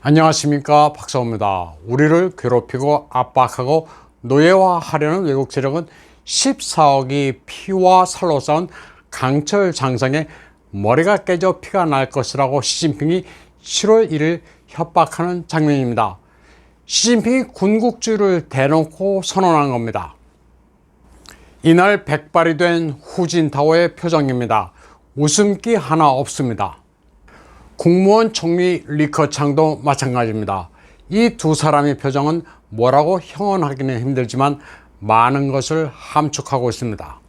안녕하십니까, 박사호입니다. 우리를 괴롭히고 압박하고 노예화하려는 외국 세력은 14억이 피와 살로 쌓은 강철 장성에 머리가 깨져 피가 날 것이라고 시진핑이 7월 1일 협박하는 장면입니다. 시진핑이 군국주의를 대놓고 선언한 겁니다. 이날 백발이 된 후진타오의 표정입니다. 웃음기 하나 없습니다. 국무원 총리 리커창도 마찬가지입니다. 이 두 사람의 표정은 뭐라고 형언하기는 힘들지만 많은 것을 함축하고 있습니다.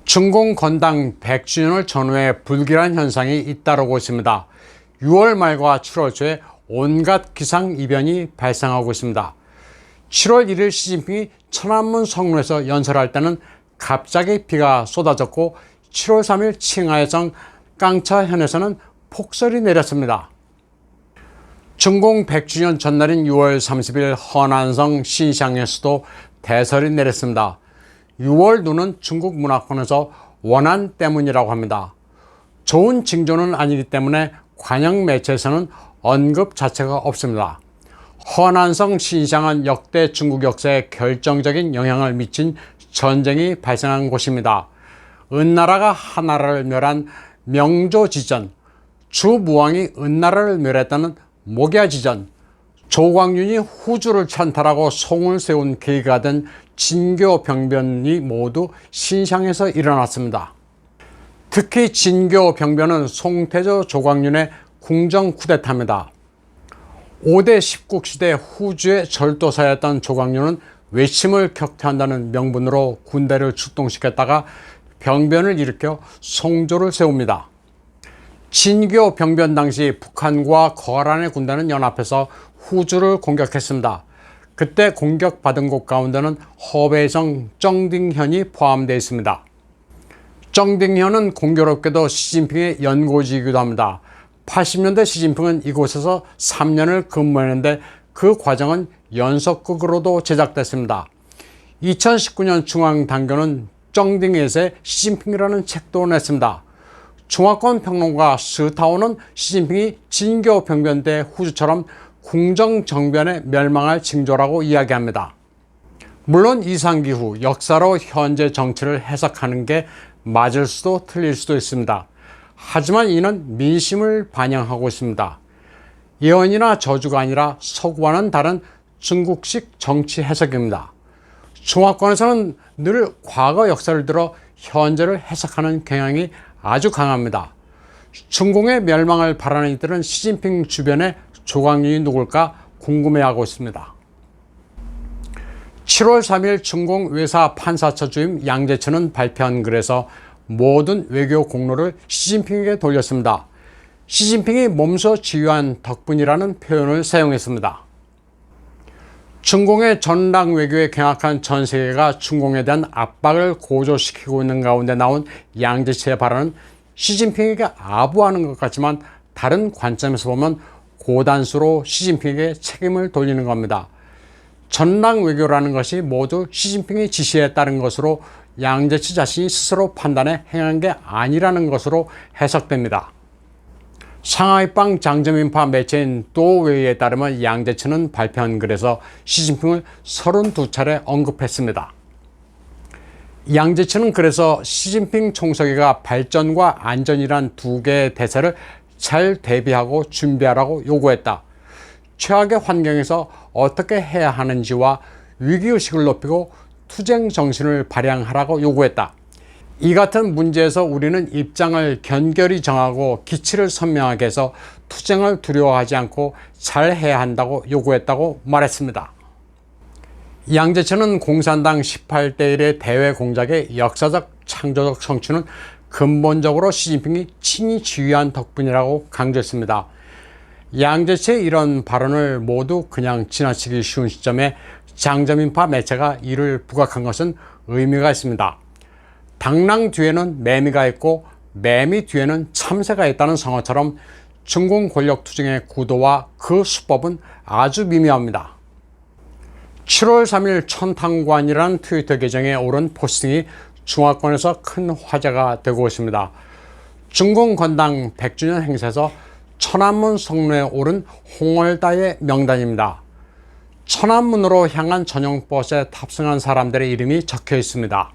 중공 건당 100주년을 전후해 불길한 현상이 잇따르고 있습니다. 6월 말과 7월 초에 온갖 기상이변이 발생하고 있습니다. 7월 1일 시진핑이 천안문 성루에서 연설할 때는 갑자기 비가 쏟아졌고 7월 3일 칭하이성 깡차현에서는 폭설이 내렸습니다. 중공 100주년 전날인 6월 30일 허난성 신샹에서도 대설이 내렸습니다. 6월 눈은 중국 문화권에서 원한 때문이라고 합니다. 좋은 징조는 아니기 때문에 관영 매체에서는 언급 자체가 없습니다. 허난성 신샹은 역대 중국 역사에 결정적인 영향을 미친 전쟁이 발생한 곳입니다. 은나라가 한나라를 멸한 명조지전, 주무왕이 은나라를 멸했다는 목야지전, 조광윤이 후주를 찬탈하고 송을 세운 계기가 된 진교병변이 모두 신샹에서 일어났습니다. 특히 진교병변은 송태조 조광윤의 궁정 쿠데타입니다. 5대 10국 시대 후주의 절도사였던 조광윤은 외침을 격퇴한다는 명분으로 군대를 출동시켰다가 병변을 일으켜 송조를 세웁니다. 진교 병변 당시 북한과 거란의 군대는 연합해서 후주를 공격했습니다. 그때 공격받은 곳 가운데는 허베이성 정딩현이 포함되어 있습니다. 정딩현은 공교롭게도 시진핑의 연고지이기도 합니다. 80년대 시진핑은 이곳에서 3년을 근무했는데 그 과정은 연속극으로도 제작됐습니다. 2019년 중앙당교는 정딩햇의 시진핑이라는 책도 냈습니다. 중화권 평론가 스타오는 시진핑이 진교병변 때 후주처럼 궁정정변에 멸망할 징조라고 이야기합니다. 물론 이상기후, 역사로 현재 정치를 해석하는 게 맞을 수도 틀릴 수도 있습니다. 하지만 이는 민심을 반영하고 있습니다. 예언이나 저주가 아니라 서구와는 다른 중국식 정치 해석입니다. 중화권에서는 늘 과거 역사를 들어 현재를 해석하는 경향이 아주 강합니다. 중공의 멸망을 바라는 이들은 시진핑 주변에 조광윤이 누굴까 궁금해하고 있습니다. 7월 3일 중공 외사 판사처 주임 양재천은 발표한 글에서 모든 외교 공로를 시진핑에게 돌렸습니다. 시진핑이 몸소 지휘한 덕분이라는 표현을 사용했습니다. 중공의 전당 외교에 경악한 전 세계가 중공에 대한 압박을 고조시키고 있는 가운데 나온 양재치의 발언은 시진핑에게 아부하는 것 같지만 다른 관점에서 보면 고단수로 시진핑에게 책임을 돌리는 겁니다. 전당 외교라는 것이 모두 시진핑의 지시에 따른 것으로 양재치 자신이 스스로 판단해 행한 게 아니라는 것으로 해석됩니다. 상하이방 장저민파 매체인 또웨이에 따르면 양재천은 발표한 글에서 시진핑을 32차례 언급했습니다. 양재천은 그래서 시진핑 총서기가 발전과 안전이란 두 개의 대세를 잘 대비하고 준비하라고 요구했다. 최악의 환경에서 어떻게 해야 하는지와 위기의식을 높이고 투쟁 정신을 발휘하라고 요구했다. 이 같은 문제에서 우리는 입장을 견결히 정하고 기치를 선명하게 해서 투쟁을 두려워하지 않고 잘해야 한다고 요구했다고 말했습니다. 양재천은 공산당 18대 1의 대외 공작의 역사적 창조적 성취는 근본적으로 시진핑이 친히 지휘한 덕분이라고 강조했습니다. 양재치의 이런 발언을 모두 그냥 지나치기 쉬운 시점에 장저민파 매체가 이를 부각한 것은 의미가 있습니다. 당랑 뒤에는 매미가 있고 매미 뒤에는 참새가 있다는 성어처럼 중공 권력 투쟁의 구도와 그 수법은 아주 미묘합니다. 7월 3일 천탕관이라는 트위터 계정에 오른 포스팅이 중화권에서 큰 화제가 되고 있습니다. 중공 건당 100주년 행사에서 천안문 성로에 오른 홍월다의 명단입니다. 천안문으로 향한 전용버스에 탑승한 사람들의 이름이 적혀 있습니다.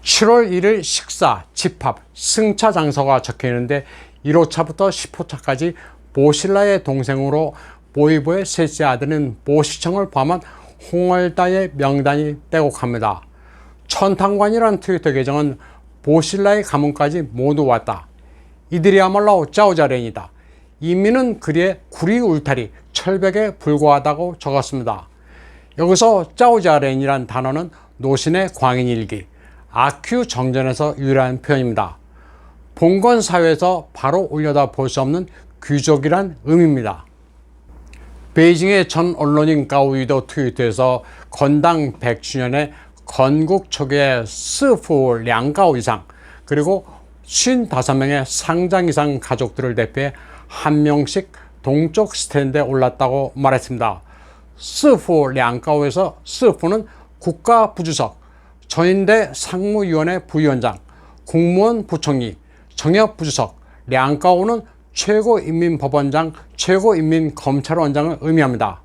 7월 1일 식사, 집합, 승차 장소가 적혀 있는데 1호차부터 10호차까지 보신라의 동생으로 보이보의 셋째 아들인 보시청을 포함한 홍월다의 명단이 빼곡합니다. 천탕관이라는 트위터 계정은 보신라의 가문까지 모두 왔다. 이들이야말로 짜오자렌이다. 이민은 그리의 구리 울타리, 철벽에 불과하다고 적었습니다. 여기서 짜오자렌이란 단어는 노신의 광인일기, 아큐 정전에서 유래한 표현입니다. 봉건 사회에서 바로 올려다 볼 수 없는 귀족이란 의미입니다. 베이징의 전 언론인 가오위도 트위터에서 건당 100주년에 건국 초기의 스후 량가오 이상 그리고 55명의 상장 이상 가족들을 대표해 한 명씩 동쪽 스탠드에 올랐다고 말했습니다. 스후 량가오에서 스후는 국가부주석, 전인대 상무위원회 부위원장, 국무원 부총리, 정협부주석, 량가오는 최고인민법원장, 최고인민검찰원장을 의미합니다.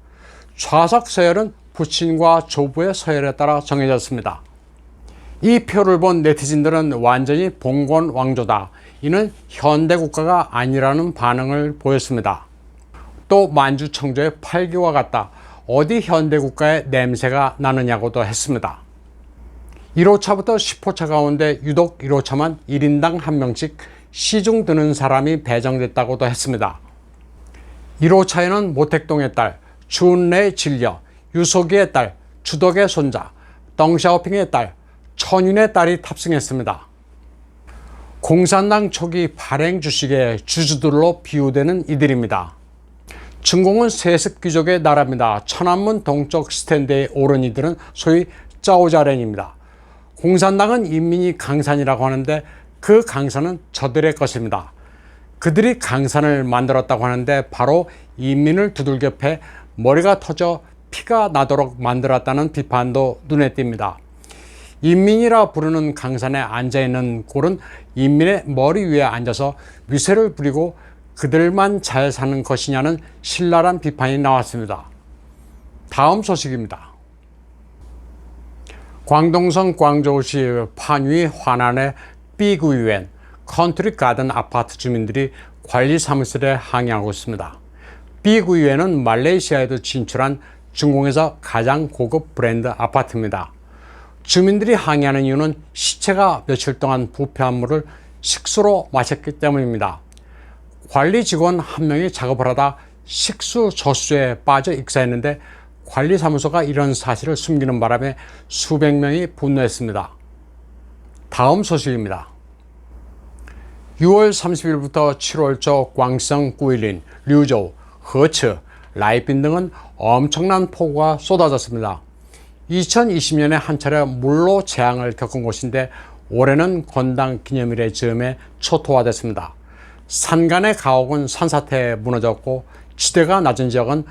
좌석 서열은 부친과 조부의 서열에 따라 정해졌습니다. 이 표를 본 네티즌들은 완전히 봉건 왕조다. 이는 현대국가가 아니라는 반응을 보였습니다. 또 만주 청조의 8기와 같다. 어디 현대국가의 냄새가 나느냐고도 했습니다. 1호차부터 10호차 가운데 유독 1호차만 1인당 1명씩 시중 드는 사람이 배정됐다고도 했습니다. 1호차에는 모택동의 딸, 주은래의 진려, 유소기의 딸, 주덕의 손자, 덩샤오핑의 딸, 천윤의 딸이 탑승했습니다. 공산당 초기 발행 주식의 주주들로 비유되는 이들입니다. 중공은 세습귀족의 나라입니다. 천안문 동쪽 스탠드에 오른 이들은 소위 짜오자렌입니다. 공산당은 인민이 강산이라고 하는데 그 강산은 저들의 것입니다. 그들이 강산을 만들었다고 하는데 바로 인민을 두들겨 패 머리가 터져 피가 나도록 만들었다는 비판도 눈에 띕니다. 인민이라 부르는 강산에 앉아있는 꼴은 인민의 머리 위에 앉아서 위세를 부리고 그들만 잘 사는 것이냐는 신랄한 비판이 나왔습니다. 다음 소식입니다. 광동성 광저우시 판위 환안의 삐구유엔 컨트리 가든 아파트 주민들이 관리사무실에 항의하고 있습니다. 삐구유엔은 말레이시아에도 진출한 중공에서 가장 고급 브랜드 아파트입니다. 주민들이 항의하는 이유는 시체가 며칠 동안 부패한 물을 식수로 마셨기 때문입니다. 관리 직원 한 명이 작업을 하다 식수 젖수에 빠져 익사했는데 관리사무소가 이런 사실을 숨기는 바람에 수백 명이 분노했습니다. 다음 소식입니다. 6월 30일부터 7월 초 광성, 구일린, 류저우, 허츠, 라이빈 등은 엄청난 폭우가 쏟아졌습니다. 2020년에 한 차례 물로 재앙을 겪은 곳인데 올해는 건당 기념일의 즈음에 초토화됐습니다. 산간의 가옥은 산사태에 무너졌고 지대가 낮은 지역은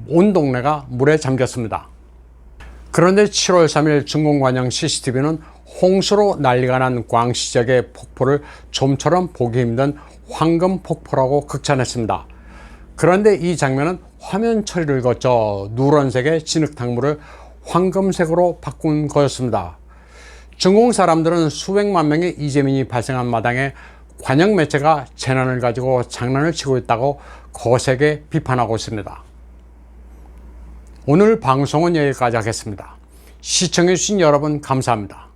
온 동네가 물에 잠겼습니다. 그런데 7월 3일 중공관영 CCTV는 홍수로 난리가 난 광시 지역의 폭포를 좀처럼 보기 힘든 황금 폭포라고 극찬했습니다. 그런데 이 장면은 화면 처리를 거쳐 누런색의 진흙탕물을 황금색으로 바꾼 거였습니다. 중공 사람들은 수백만 명의 이재민이 발생한 마당에 관영 매체가 재난을 가지고 장난을 치고 있다고 거세게 비판하고 있습니다. 오늘 방송은 여기까지 하겠습니다. 시청해주신 여러분 감사합니다.